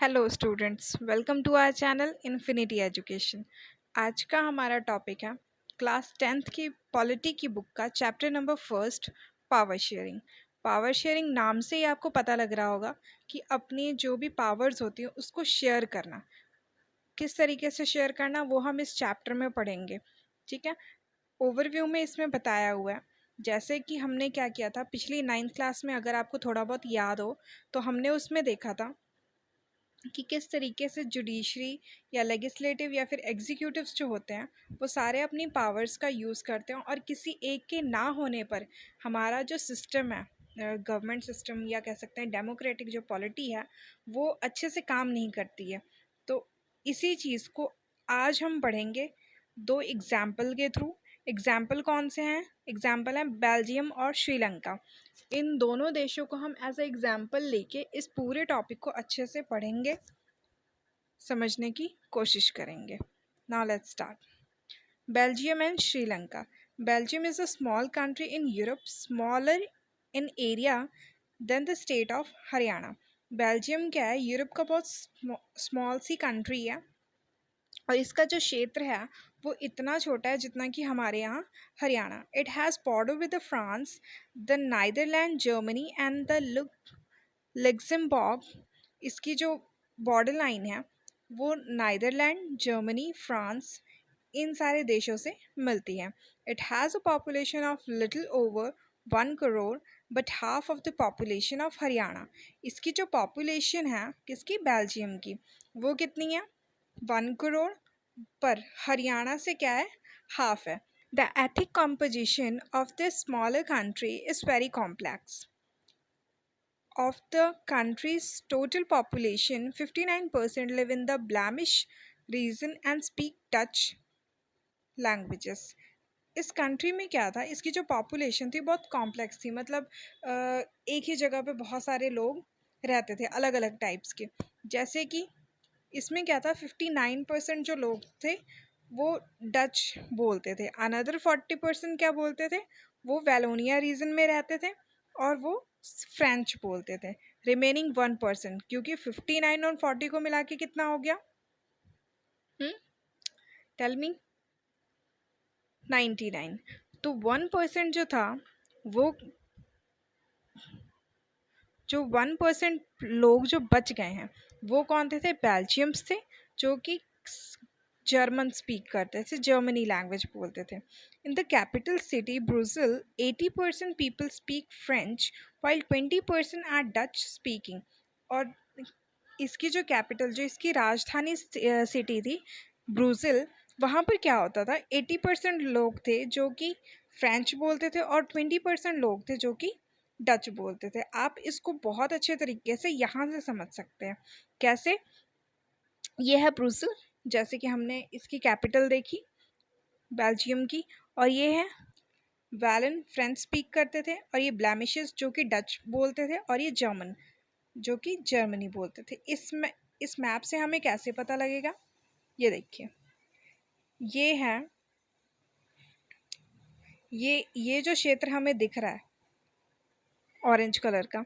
Hello students, welcome to our channel infinity education. आज का हमारा टॉपिक है क्लास 10th की पॉलिटी की बुक का chapter number first, power sharing. Power sharing नाम से ही आपको पता लग रहा होगा कि अपनी जो भी पावर्स होती हैं उसको शेयर करना। किस तरीके से शेयर करना वो हम इस चैप्टर में पढ़ेंगे। ठीक है, ओवरव्यू में इसमें बताया हुआ है। जैसे कि हमने क्या किया था पिछली 9th क्लास में, अगर आपको थोड़ा बहुत याद हो तो हमने उसमें देखा था कि किस तरीके से जुडिशरी या लेजिस्लेटिव या फिर एग्जीक्यूटिव्स जो होते हैं वो सारे अपनी पावर्स का यूज़ करते हैं और किसी एक के ना होने पर हमारा जो सिस्टम है, गवर्नमेंट सिस्टम या कह सकते हैं डेमोक्रेटिक जो पॉलिटी है, वो अच्छे से काम नहीं करती है। तो इसी चीज़ को आज हम पढ़ेंगे दो एग्जाम्पल के थ्रू। एग्जाम्पल कौन से हैं? एग्जाम्पल हैं बेल्जियम और श्रीलंका। इन दोनों देशों को हम एज ए एग्जाम्पल लेके इस पूरे टॉपिक को अच्छे से पढ़ेंगे, समझने की कोशिश करेंगे। Now let's start. Belgium and Sri Lanka. Belgium is a small country in Europe, smaller in area than the state of Haryana. Belgium क्या है? यूरोप का बहुत स्मॉल सी कंट्री है और इसका जो क्षेत्र है वो इतना छोटा है जितना कि हमारे यहाँ Haryana. It has border with the France, the Netherland, Germany and the Luxembourg. इसकी जो बॉर्डर लाइन है वो नाइदरलैंड, जर्मनी, फ्रांस, इन सारे देशों से मिलती है। It has a population of little over 1 crore but half of the population of Haryana. इसकी जो पॉपुलेशन है किसकी? बेल्जियम की, वो कितनी है? 1 करोड़, पर हरियाणा से क्या है? हाफ है। The ethic composition of this smaller country is very complex. Of the country's total population, 59% live in the Flemish region and speak Dutch languages. इस कंट्री में क्या था? इसकी जो पॉपुलेशन थी बहुत कॉम्प्लेक्स थी, मतलब एक ही जगह पे बहुत सारे लोग रहते थे अलग अलग टाइप्स के। जैसे कि इसमें क्या था, 59% जो लोग थे वो डच बोलते थे, अनदर 40% क्या बोलते थे? वो वेलोनिया रीजन में रहते थे और वो फ्रेंच बोलते थे। रिमेनिंग 1%, क्योंकि 59 और 40 को मिला के कितना हो गया? Tell me. 99। तो 1% जो था वो, जो 1% लोग जो बच गए हैं वो कौन थे? बेल्जियम्स थे, जो कि जर्मन स्पीक करते थे, जर्मनी लैंग्वेज बोलते थे। In the capital city Brussels 80% people speak French while 20% are Dutch speaking. और इसकी जो कैपिटल, जो इसकी राजधानी सिटी थी ब्रुसेल, वहाँ पर क्या होता था? 80% लोग थे जो कि फ्रेंच बोलते थे और 20% लोग थे जो कि डच बोलते थे। आप इसको बहुत अच्छे तरीके से यहाँ से समझ सकते हैं। कैसे? ये है ब्रुसेल, जैसे कि हमने इसकी कैपिटल देखी बेल्जियम की, और ये है वैलन, फ्रेंच स्पीक करते थे, और ये ब्लैमिशेस जो कि डच बोलते थे, और ये जर्मन जो कि जर्मनी बोलते थे। इस मैप से हमें कैसे पता लगेगा? ये देखिए, ये है, ये जो क्षेत्र हमें दिख रहा है ऑरेंज कलर का,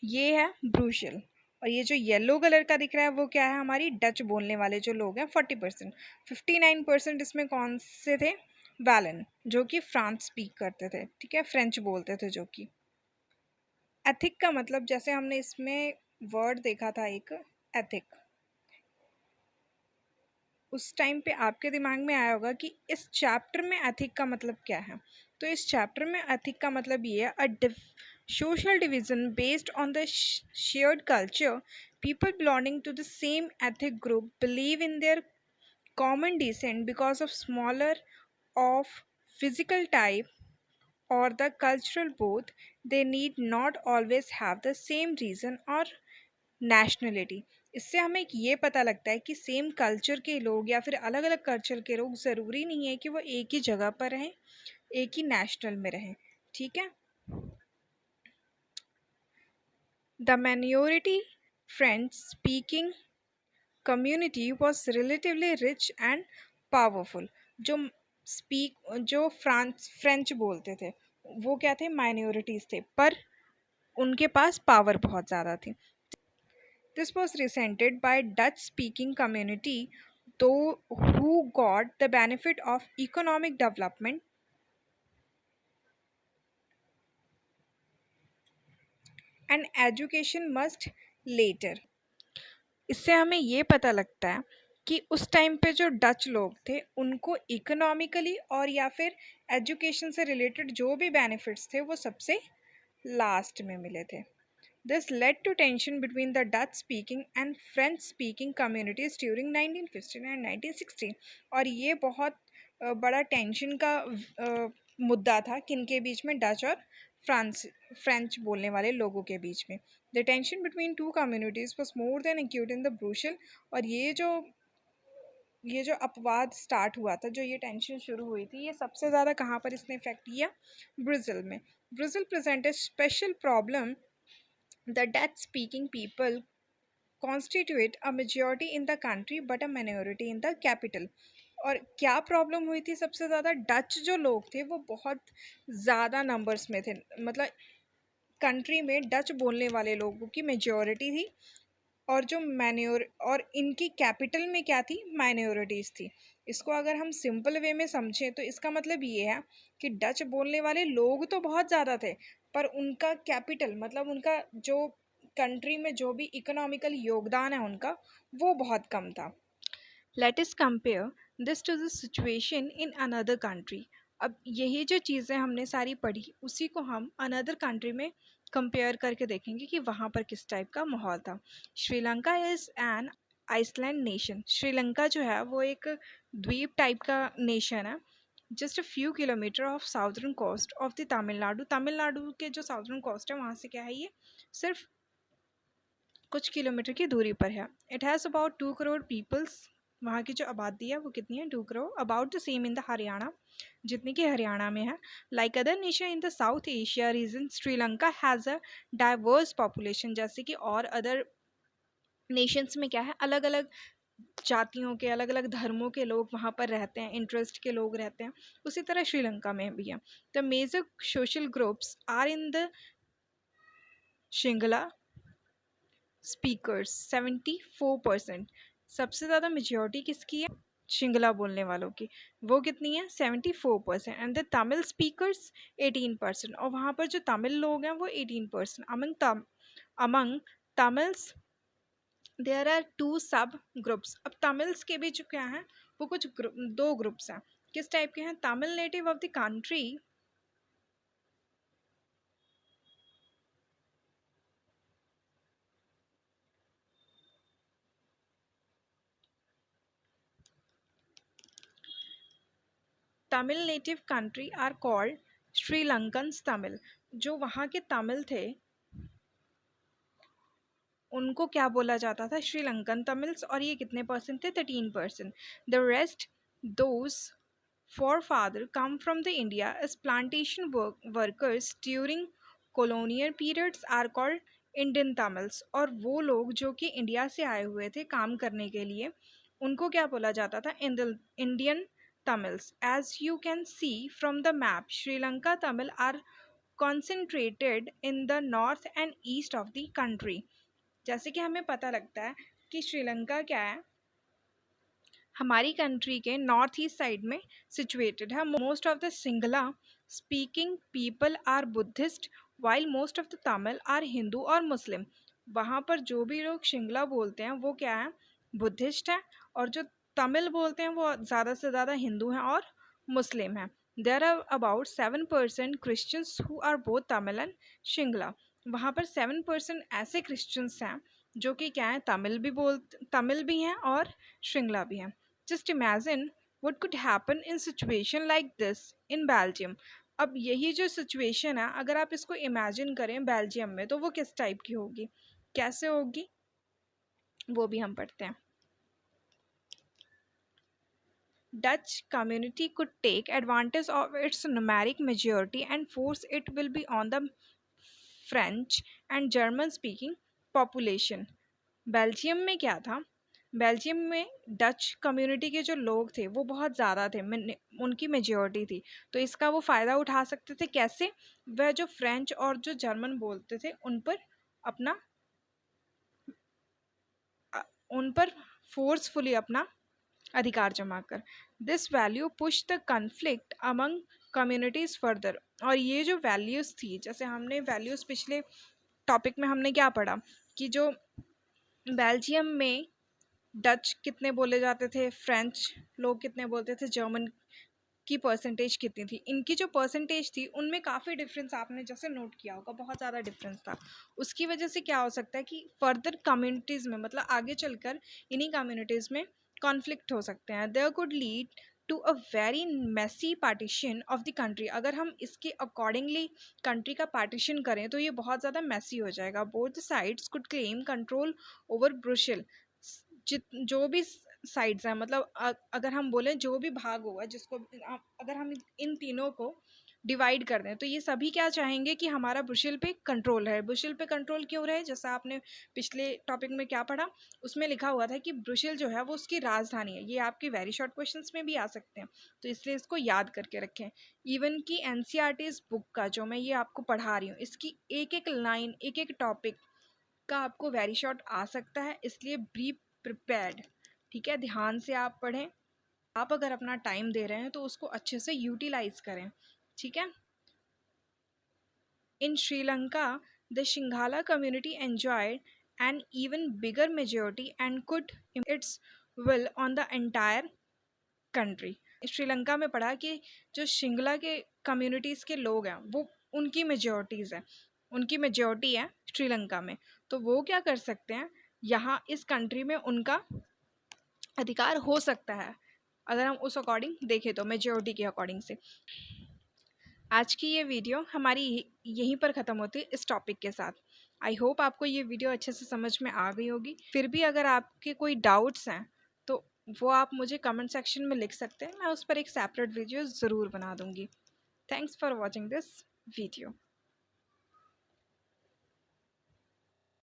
ये है ब्रुसेल। और ये जो येलो कलर का दिख रहा है वो क्या है? हमारी डच बोलने वाले जो लोग हैं 40%। 59% इसमें कौन से थे? वैलन, जो कि फ्रांस स्पीक करते थे, ठीक है, फ्रेंच बोलते थे जो कि। एथिक का मतलब, जैसे हमने इसमें वर्ड देखा था एक, एथिक, उस टाइम पे आपके दिमाग में आया होगा कि इस चैप्टर में एथिक का मतलब क्या है। तो इस चैप्टर में एथिक का मतलब ये है, अ social division based on the shared culture. People belonging to the same ethnic group believe in their common descent because of smaller of physical type or the cultural both. They need not always have the same reason or nationality. इससे हमें ये पता लगता है कि same culture के लोग या फिर अलग अलग कल्चर के लोग ज़रूरी नहीं है कि वो एक ही जगह पर रहें, एक ही नेशनल में रहें। ठीक है। The minority French speaking community was relatively rich and powerful. जो फ्रेंच बोलते थे वो क्या थे? माइनॉरिटीज थे, पर उनके पास पावर बहुत ज़्यादा थी। This was resented by Dutch speaking community, though who got the benefit of economic development and education much later. इससे हमें ये पता लगता है कि उस टाइम पे जो डच लोग थे उनको इकोनॉमिकली और या फिर एजुकेशन से रिलेटेड जो भी बेनिफिट्स थे वो सबसे लास्ट में मिले थे. This led to tension between the Dutch-speaking and French-speaking communities during 1915 and 1916. और ये बहुत बड़ा टेंशन का मुद्दा था किनके बीच में, डच और फ्रेंच बोलने वाले लोगों के बीच में. The tension between two communities was more than acute in the Brussels. और ये जो अपवाद स्टार्ट हुआ था, जो ये टेंशन शुरू हुई थी, ये सबसे ज़्यादा कहाँ पर इसने इफेक्ट किया, ब्राज़ील में. Brazil present A special problem. The Dutch-speaking people constitute a majority in the country but a minority in the capital. और क्या प्रॉब्लम हुई थी सबसे ज़्यादा, डच जो लोग थे वो बहुत ज़्यादा नंबर्स में थे, मतलब कंट्री में डच बोलने वाले लोगों की मेजॉरिटी थी और जो मैन्योर और इनकी कैपिटल में क्या थी, माइनॉरिटीज़ थी. इसको अगर हम सिंपल वे में समझें तो इसका मतलब ये है कि डच बोलने वाले लोग तो बहुत ज़्यादा थे पर उनका कैपिटल मतलब उनका जो कंट्री में जो भी इकोनॉमिकल योगदान है उनका वो बहुत कम था. Let us compare this to the situation in another country. अब यही जो चीज़ें हमने सारी पढ़ी उसी को हम अनदर कंट्री में कंपेयर करके देखेंगे कि वहाँ पर किस टाइप का माहौल था. Sri Lanka is an island nation. Sri Lanka जो है वो एक द्वीप टाइप का नेशन है. Just a few kilometre off southern coast of the Tamil Nadu. Tamil Nadu के जो साउदर्न कोस्ट है वहाँ से क्या है, ये सिर्फ कुछ किलोमीटर की दूरी पर है. It has about 2 crore peoples. वहाँ की जो आबादी है वो कितनी है, 2 crore. About the same in the Haryana, जितनी कि हरियाणा में है. Like other nation in the south Asia region, Sri Lanka has a diverse population. जैसे कि और अदर नेशंस में क्या है, अलग अलग जातियों के अलग अलग धर्मों के लोग वहाँ पर रहते हैं, इंटरेस्ट के लोग रहते हैं, उसी तरह श्रीलंका में भी है. The major social groups are in the Sinhala speakers 74%. सबसे ज़्यादा मेजॉरिटी किसकी है, शिंगला बोलने वालों की, वो कितनी है, 74%. And the Tamil speakers 18%. और वहाँ पर जो तमिल लोग हैं वो 18%. अमंग तमिल्स देयर आर 2 सब ग्रुप्स. अब तमिल्स के बीच क्या है, वो कुछ दो ग्रुप्स हैं. किस टाइप के हैं, Tamil native of the country Tamil native country are called Sri Lankan Tamil. जो वहाँ के तमिल थे उनको क्या बोला जाता था, श्रीलंकन तमिल्स. और ये कितने परसेंट थे, 13%. The rest those forefather come from the India as plantation workers during colonial periods are called Indian Tamils. और वो लोग जो कि इंडिया से आए हुए थे काम करने के लिए उनको क्या बोला जाता था, Indian Tamils. As you can see from the map, Sri Lanka Tamil are concentrated in the north and east of the country. जैसे कि हमें पता लगता है कि श्रीलंका क्या है, हमारी कंट्री के नॉर्थ ईस्ट साइड में सिचुएटेड है. Most of the Sinhala speaking people are Buddhist while most of the Tamil are Hindu और मुस्लिम. वहाँ पर जो भी लोग शिंगला बोलते हैं वो क्या है, बुद्धिस्ट है. और जो तमिल बोलते हैं वो ज़्यादा से ज़्यादा हिंदू हैं और मुस्लिम हैं. There are about 7% Christians who are both Tamil and Sinhala. वहाँ पर 7% ऐसे क्रिश्चियंस हैं जो कि क्या है, तमिल भी हैं और शिंगला भी हैं. Just imagine what could happen in situation like this in Belgium. अब यही जो सिचुएशन है अगर आप इसको इमेजिन करें बेल्जियम में तो वो किस टाइप की होगी, कैसे होगी, वो भी हम पढ़ते हैं. Dutch community could take advantage of its numeric majority and force it will be on the French and German speaking population. Belgium में क्या था, बेल्जियम में डच कम्युनिटी के जो लोग थे वो बहुत ज़्यादा थे, उनकी मेजॉरिटी थी. तो इसका वो फ़ायदा उठा सकते थे कैसे, वह जो फ्रेंच और जो जर्मन बोलते थे उन पर अपना उन पर फोर्सफुली अपना अधिकार जमा कर। This value push the conflict among communities further. और ये जो वैल्यूज़ थी, जैसे हमने वैल्यूज़ पिछले टॉपिक में हमने क्या पढ़ा कि जो बेल्जियम में डच कितने बोले जाते थे, फ्रेंच लोग कितने बोलते थे, जर्मन की परसेंटेज कितनी थी, इनकी जो परसेंटेज थी उनमें काफ़ी डिफरेंस आपने जैसे नोट किया होगा, बहुत ज़्यादा डिफरेंस था। उसकी वजह से क्या हो सकता है कि फर्दर कम्युनिटीज़ में, मतलब आगे चलकर इन्हीं कम्युनिटीज़ में कॉन्फ्लिक्ट हो सकते हैं। There could lead to a very messy partition of the country. अगर हम इसके अकॉर्डिंगली कंट्री का पार्टीशन करें तो ये बहुत ज़्यादा मेसी हो जाएगा। Both sides could claim control over Brussels. जो भी साइड्स हैं, मतलब अगर हम बोलें जो भी भाग होगा, जिसको अगर हम इन तीनों को डिवाइड कर दें तो ये सभी क्या चाहेंगे कि हमारा ब्रुसेल पे कंट्रोल है। ब्रुसेल पे कंट्रोल क्यों रहे, जैसा आपने पिछले टॉपिक में क्या पढ़ा, उसमें लिखा हुआ था कि ब्रुसेल जो है वो उसकी राजधानी है। ये आपके वेरी शॉर्ट क्वेश्चंस में भी आ सकते हैं, तो इसलिए इसको याद करके रखें। इवन कि एनसीईआरटीज़ बुक का जो मैं ये आपको पढ़ा रही हूँ, इसकी एक एक लाइन, एक एक टॉपिक का आपको वेरी शॉर्ट आ सकता है, इसलिए बी प्रिपेयर्ड। ठीक है, ध्यान से आप पढ़ें। आप अगर अपना टाइम दे रहे हैं तो उसको अच्छे से यूटिलाइज करें। ठीक है। In Sri Lanka the Sinhala community enjoyed an even bigger majority and could its will on the entire country. Sri Lanka में पढ़ा कि जो सिंगला के कम्युनिटीज़ के लोग हैं वो उनकी मेजोरिटीज़ है, उनकी मेजोरिटी है श्रीलंका में, तो वो क्या कर सकते हैं, यहाँ इस कंट्री में उनका अधिकार हो सकता है अगर हम उस अकॉर्डिंग देखें तो, मेजोरिटी के अकॉर्डिंग से। आज की ये वीडियो हमारी यहीं पर ख़त्म होती है इस टॉपिक के साथ। आई होप आपको ये वीडियो अच्छे से समझ में आ गई होगी। फिर भी अगर आपके कोई डाउट्स हैं तो वो आप मुझे कमेंट सेक्शन में लिख सकते हैं, मैं उस पर एक सेपरेट वीडियो ज़रूर बना दूँगी। Thanks for watching this video.